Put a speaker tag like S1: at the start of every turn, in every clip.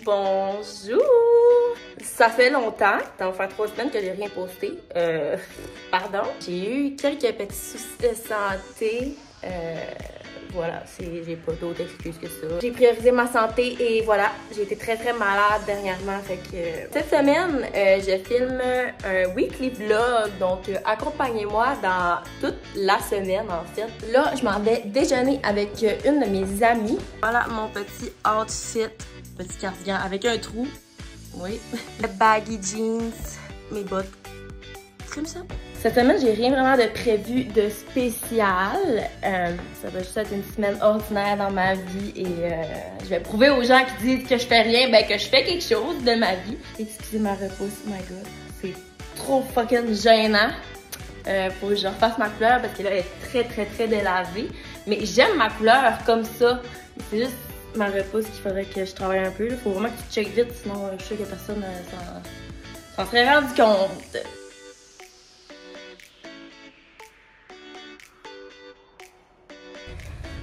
S1: Bonjour! Ça fait longtemps, ça va faire 3 semaines que j'ai rien posté. Pardon. J'ai eu quelques petits soucis de santé. Voilà, j'ai pas d'autres excuses que ça. J'ai priorisé ma santé et voilà, j'ai été très malade dernièrement. Fait que cette semaine, je filme un weekly vlog. Donc, accompagnez-moi dans toute la semaine en fait. Là, je m'en vais déjeuner avec une de mes amies. Voilà mon petit outfit. Petit cardigan avec un trou. Oui. Baggy jeans, mes bottes. Comme ça. Cette semaine, j'ai rien vraiment de prévu de spécial. Ça va juste être une semaine ordinaire dans ma vie et je vais prouver aux gens qui disent que je fais rien, ben que je fais quelque chose de ma vie. Excusez ma repousse, oh my god. C'est trop fucking gênant. Faut que je refasse ma couleur parce que là, elle est très délavée. Mais j'aime ma couleur comme ça. C'est juste ma repousse qu'il faudrait que je travaille un peu. Il faut vraiment que tu checkes vite, sinon je sais que personne s'en serait rendu compte.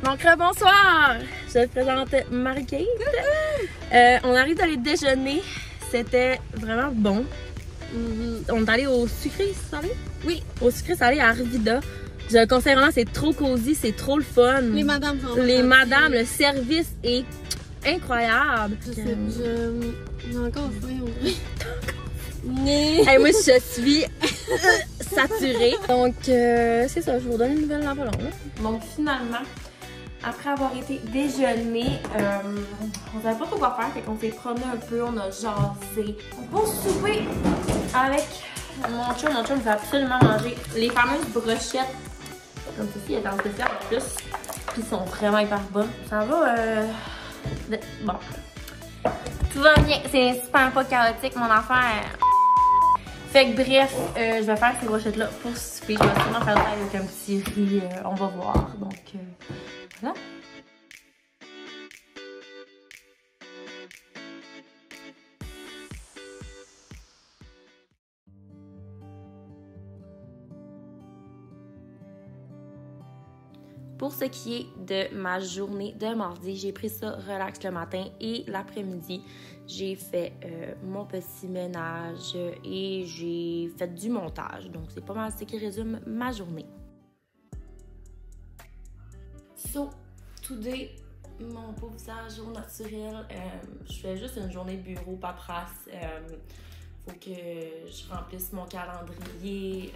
S1: Donc, bonsoir! Je te présente Marie-Kate. On arrive d'aller déjeuner. C'était vraiment bon. On est allé au sucré salé? Oui, au sucré salé à Arvida. Je le conseille vraiment, c'est trop cosy, c'est trop le fun. Les madames sont le service est incroyable.
S2: J'ai encore faim, on dirait.
S1: Hey, moi, je suis saturée. Donc, c'est ça, je vous donne une nouvelle dans pas long. Donc, finalement, après avoir été déjeuner, on savait pas trop quoi faire, fait qu'on s'est promené un peu, on a jasé. On va souper avec mon chum. Mon chum veut absolument manger les fameuses brochettes. Comme ceci, elle est en spécial en plus. Puis ils sont vraiment hyper bonnes. Ça va, bon. Tout va bien, c'est super pas chaotique mon affaire. Fait que bref, je vais faire ces brochettes-là pour souper. Je vais sûrement faire ça avec un petit riz, on va voir. Donc, voilà. Pour ce qui est de ma journée de mardi, j'ai pris ça relax le matin et l'après-midi, j'ai fait mon petit ménage et j'ai fait du montage. Donc, c'est pas mal ce qui résume ma journée. So, today, mon beau visage au naturel, je fais juste une journée bureau, paperasse. Faut que je remplisse mon calendrier.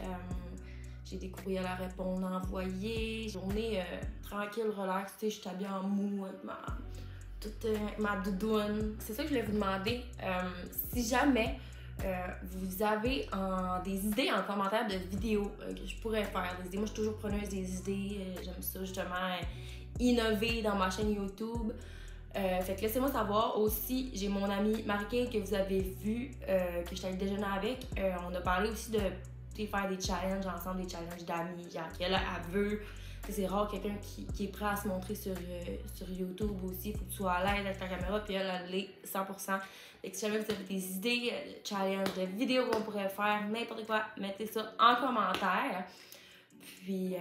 S1: J'ai des courriels à répondre, envoyer. Journée tranquille, relax. Tu sais, je suis habillée en mou avec ma doudoune. C'est ça que je voulais vous demander. Si jamais vous avez des idées en commentaire de vidéos que je pourrais faire, des idées. Moi, je suis toujours preneuse des idées. J'aime ça, justement, innover dans ma chaîne YouTube. Fait que laissez-moi savoir. Aussi, j'ai mon amie Marie-Kate que vous avez vu, que je suis allée déjeuner avec. On a parlé aussi de faire des challenges ensemble, des challenges d'amis, genre qu'elle veut. C'est rare quelqu'un qui est prêt à se montrer sur YouTube aussi. Il faut que tu sois à l'aise avec ta caméra, puis elle l'est 100%. Et si jamais vous avez des idées de challenges, de vidéos qu'on pourrait faire, n'importe quoi, mettez ça en commentaire. Puis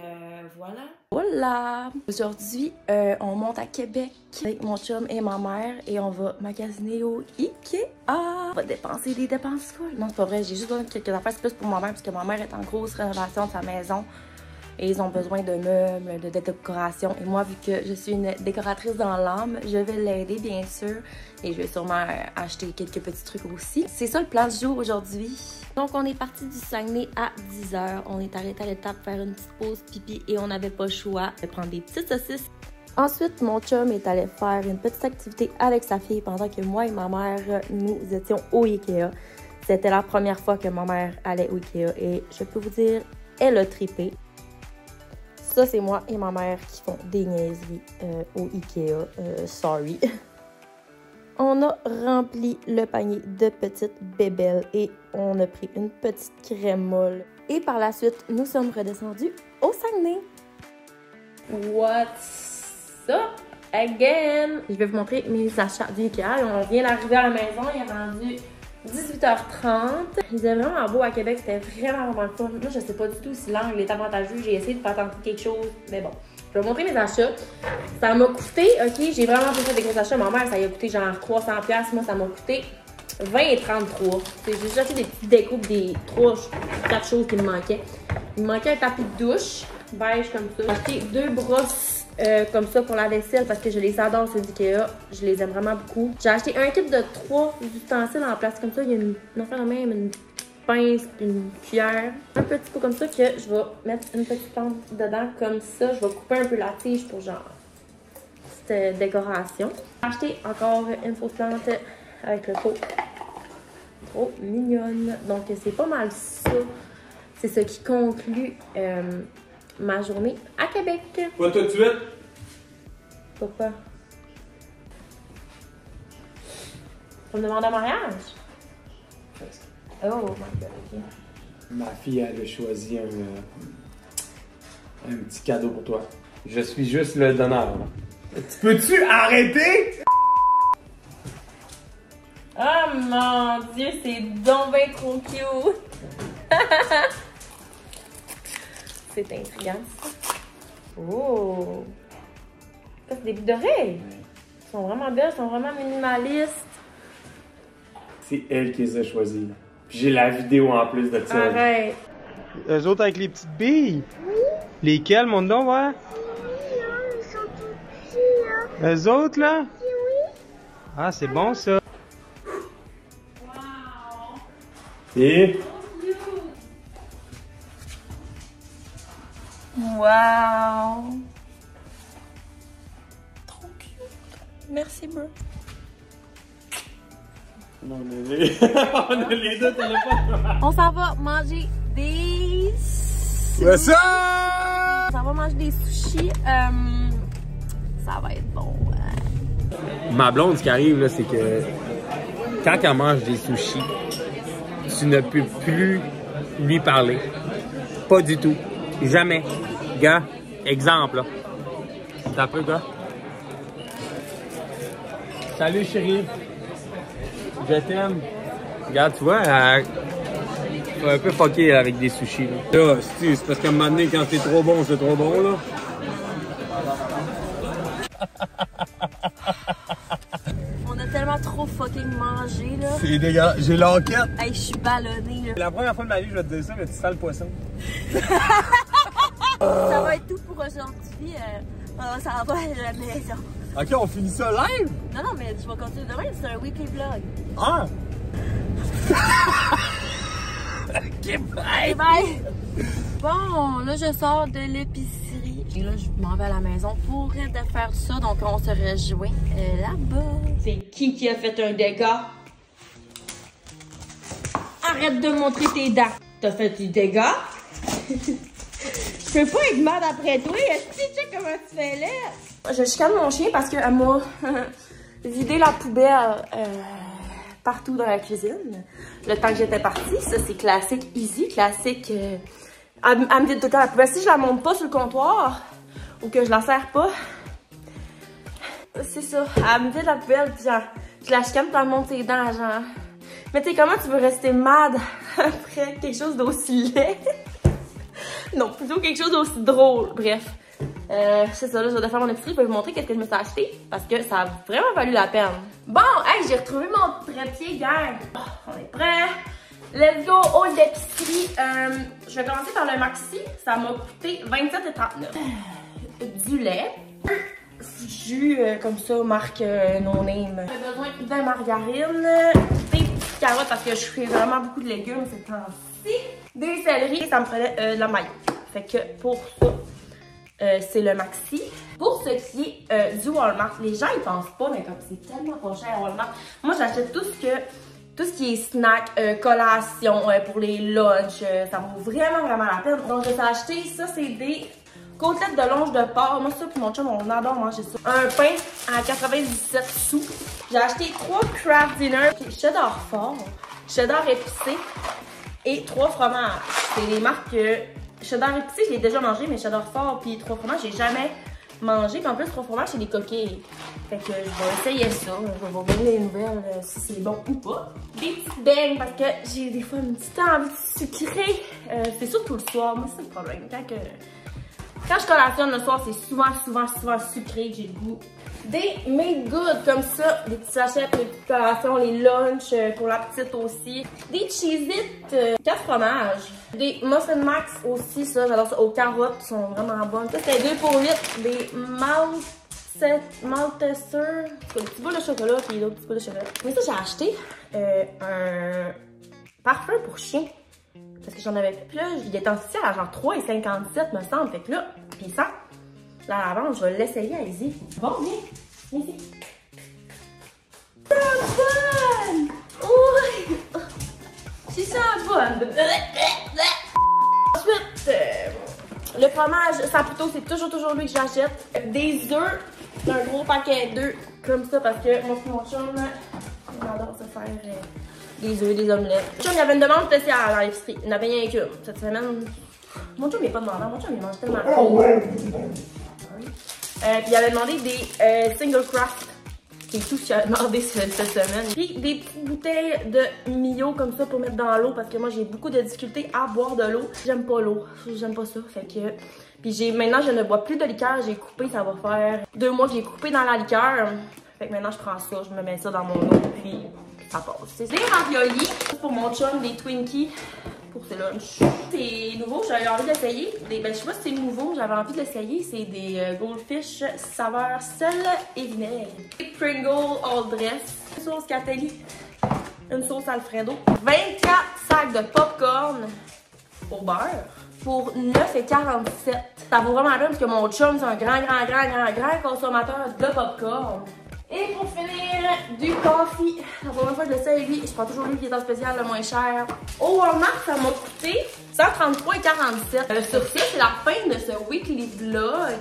S1: voilà. Voilà! Aujourd'hui, on monte à Québec avec mon chum et ma mère et on va magasiner au Ikea. On va dépenser des dépenses folles. Non, c'est pas vrai, j'ai juste besoin de quelques affaires. C'est plus pour ma mère parce que ma mère est en grosse rénovation de sa maison et ils ont besoin de meubles, de décoration. Et moi, vu que je suis une décoratrice dans l'âme, je vais l'aider bien sûr et je vais sûrement acheter quelques petits trucs aussi. C'est ça le plan du jour aujourd'hui. Donc, on est parti du Saguenay à 10 h. On est arrêté à l'étape faire une petite pause pipi et on n'avait pas le choix de prendre des petites saucisses. Ensuite, mon chum est allé faire une petite activité avec sa fille pendant que moi et ma mère, nous étions au Ikea. C'était la première fois que ma mère allait au Ikea et je peux vous dire, elle a trippé. Ça, c'est moi et ma mère qui font des niaiseries au Ikea. Sorry. On a rempli le panier de petites bébelles et on a pris une petite crème molle. Et par la suite, nous sommes redescendus au Saguenay. What's up again? Je vais vous montrer mes achats du Ikea. On vient d'arriver à la maison, il est rendu 18h30. Il faisait vraiment beau à Québec, c'était vraiment le fun. Moi, je sais pas du tout si l'angle est avantageux. J'ai essayé de faire tenter quelque chose, mais bon. Je vais montrer mes achats. Ça m'a coûté, ok, j'ai vraiment pas fait des gros achats. Ma mère, ça lui a coûté genre 300$. Moi, ça m'a coûté 20 et 33. J'ai juste acheté des petites découpes, des 4 choses qui me manquaient. Il me manquait un tapis de douche, beige comme ça. J'ai acheté 2 brosses comme ça pour la vaisselle parce que je les adore, ces Ikea. Je les aime vraiment beaucoup. J'ai acheté un kit de 3 ustensiles en place comme ça. Il y a une affaire de même, une pince, une cuillère, un petit pot comme ça que je vais mettre une petite plante dedans comme ça. Je vais couper un peu la tige pour genre cette décoration. J'ai acheté encore une fausse plante avec le pot. Trop mignonne. Donc c'est pas mal ça. C'est ce qui conclut ma journée à Québec.
S3: Pas tout de suite.
S1: Pourquoi? Tu me demandes un mariage? Oh my god, ok.
S3: Ma fille, elle a choisi un petit cadeau pour toi. Je suis juste le donneur. Tu peux-tu arrêter?
S1: Oh mon dieu, c'est donc bien trop cute! C'est intriguant ça. Oh! Ça, c'est des boucles d'oreilles! Elles sont vraiment belles, elles sont vraiment minimalistes.
S3: C'est elle qui les a choisis. Puis j'ai la vidéo en plus de ça.
S1: Arrête!
S4: Eux autres avec les petites billes? Oui. Lesquelles, mon nom, ouais?
S2: Ils sont tout petits, là.
S4: Eux autres, là?
S2: Oui.
S4: Ah, c'est bon, ça.
S3: Et
S1: Wow! Trop cute! Merci, bro.
S3: non, on a les deux téléphones.
S1: On s'en va manger des...
S3: What's up?
S1: On s'en va manger des sushis. Ça va être bon.
S3: Ma blonde, ce qui arrive, là, c'est que quand elle mange des sushis, tu ne peux plus lui parler. Pas du tout. Jamais. Gars, exemple, là. T'as un peu, gars? Salut, chérie. Je t'aime. Regarde, tu vois, elle est un peu fucké avec des sushis, là. Là, c'est parce qu'à un moment donné, quand c'est trop bon, là.
S1: On a tellement trop fucking mangé, là.
S3: C'est dégueulasse. J'ai l'enquête.
S1: Hey, je suis ballonnée, là.
S3: C'est la première fois de ma vie, je vais te dire ça, mais tu sens le poisson.
S1: Ça va être tout pour aujourd'hui. Ça va à la maison.
S3: Ok, on finit ça live?
S1: Non, non, mais je vais continuer demain. C'est un weekly vlog.
S3: Ah! Ok, bye!
S1: Bye bye! Bon, là, je sors de l'épicerie. Et là, je m'en vais à la maison pour de faire ça. Donc, on se rejoint là-bas. C'est qui a fait un dégât? Arrête de montrer tes dents. T'as fait du dégât? Je peux pas être mal après toi. Est-ce que tu sais comment tu fais là? Je chicane mon chien parce qu'elle m'a vidé la poubelle partout dans la cuisine. Le temps que j'étais partie, ça c'est classique easy, classique. Elle me vide tout le temps la poubelle. Si je la monte pas sur le comptoir ou que je la serre pas, c'est ça. Elle me vide la poubelle puis genre, je la chicane puis elle monte ses dents, genre. Mais tu sais, comment tu veux rester mad après quelque chose d'aussi laid? Non, plutôt quelque chose d'aussi drôle. Bref, c'est ça, là, je vais faire mon épicerie. Je vais vous montrer qu'est-ce que je me suis acheté parce que ça a vraiment valu la peine. Bon, hey, j'ai retrouvé mon trépied, gang. Oh, on est prêts? Let's go, haul d'épicerie. Je vais commencer par le maxi. Ça m'a coûté 27,39. Du lait. Jus comme ça, marque no name. J'ai besoin de margarine. Des petites carottes parce que je fais vraiment beaucoup de légumes ces temps-ci. Des céleris, ça me prenait de la mayo. Fait que pour ça, c'est le maxi. Pour ce qui est du Walmart, les gens ils pensent pas, mais comme c'est tellement pas cher à Walmart. Moi j'achète tout ce qui est snack, collation, pour les lunchs, ça vaut vraiment la peine. Donc je vais acheter ça, c'est des côtelettes de longe de porc. Moi ça puis mon chum on adore manger ça. Un pain à 97 sous. J'ai acheté 3 Kraft Dinner, cheddar fort, cheddar épicé et 3 fromages. C'est les marques cheddar épicé, je l'ai déjà mangé, mais cheddar fort puis 3 fromages, j'ai jamais mangé. Puis en plus 3 fromages, c'est des coquilles. Fait que je vais essayer ça. Je vais vous donner les nouvelles si c'est bon ou pas. Des petites beignes parce que j'ai des fois une petite envie de sucrer. C'est surtout le soir. Moi, c'est le problème. Quand que Quand je collationne le soir, c'est souvent sucré que j'ai le goût. Des made good comme ça, des petits sachets, les petites collations, les lunchs pour la petite aussi. Des Cheez-It 4 fromages. Des Muffin Max aussi, ça, j'adore ça, aux carottes, qui sont vraiment bonnes. Ça, c'était 2 pour 8. Des Malteser, des petits boules de chocolat, puis d'autres petits boules de chocolat. Mais ça, j'ai acheté un parfum pour chien. Parce que j'en avais plus, là, il est essentiel à genre 3,57 me semble. Fait que là, pis ça, la lavande, je vais l'essayer à Izzy. Bon, viens ici. Ça bonne! Oui! C'est ça bonne! Ensuite, le fromage Saputo, c'est toujours lui que j'achète. Des œufs, un gros paquet d'œufs comme ça parce que moi et mon chum, on adore se faire des œufs, des omelettes. Mon chum, il y avait une demande spéciale dans l'épicerie. Il n'y en avait rien qu'une. Cette semaine, mon chum, il n'est pas demandant. Mon chum, il mange tellement. Puis il avait demandé des single craft. C'est tout ce qu'il a demandé cette semaine. Puis des petites bouteilles de Mio comme ça pour mettre dans l'eau parce que moi j'ai beaucoup de difficultés à boire de l'eau. J'aime pas l'eau, j'aime pas ça. Fait que. Puis maintenant je ne bois plus de liqueur, j'ai coupé, ça va faire 2 mois que j'ai coupé dans la liqueur. Fait que maintenant je prends ça, je me mets ça dans mon eau puis ça passe. C'est des raviolis pour mon chum, des Twinkies. Pour ce lunch. C'est nouveau, j'avais envie d'essayer. Ben, je sais pas si c'est nouveau, j'avais envie de l'essayer. C'est des Goldfish saveur sel et vinaigre. Des Pringle All Dress. Une sauce Catelli. Une sauce Alfredo. 24 sacs de popcorn au beurre. Pour 9,47. Ça vaut vraiment bien parce que mon chum, c'est un grand consommateur de popcorn. Et pour finir, du coffee. La première fois que je le sais avec lui, je prends toujours lui qui est en spécial le moins cher. Au Walmart, ça m'a coûté 133,47. Sur ce, c'est la fin de ce weekly vlog.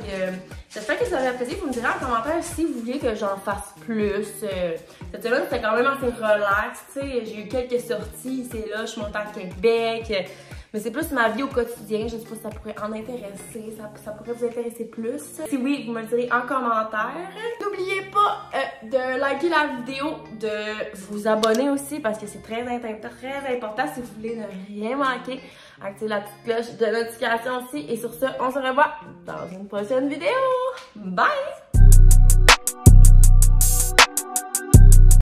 S1: J'espère que ça vous a apprécié. Vous me direz en commentaire si vous voulez que j'en fasse plus. Cette semaine, c'était quand même assez relax. J'ai eu quelques sorties ici et là. Je suis montée à Québec. Mais c'est plus ma vie au quotidien. Je ne sais pas si ça pourrait en intéresser. Ça pourrait vous intéresser plus. Si oui, vous me le direz en commentaire. N'oubliez pas de liker la vidéo, de vous abonner aussi parce que c'est très important si vous voulez ne rien manquer. Activez la petite cloche de notification aussi. Et sur ce, on se revoit dans une prochaine vidéo. Bye!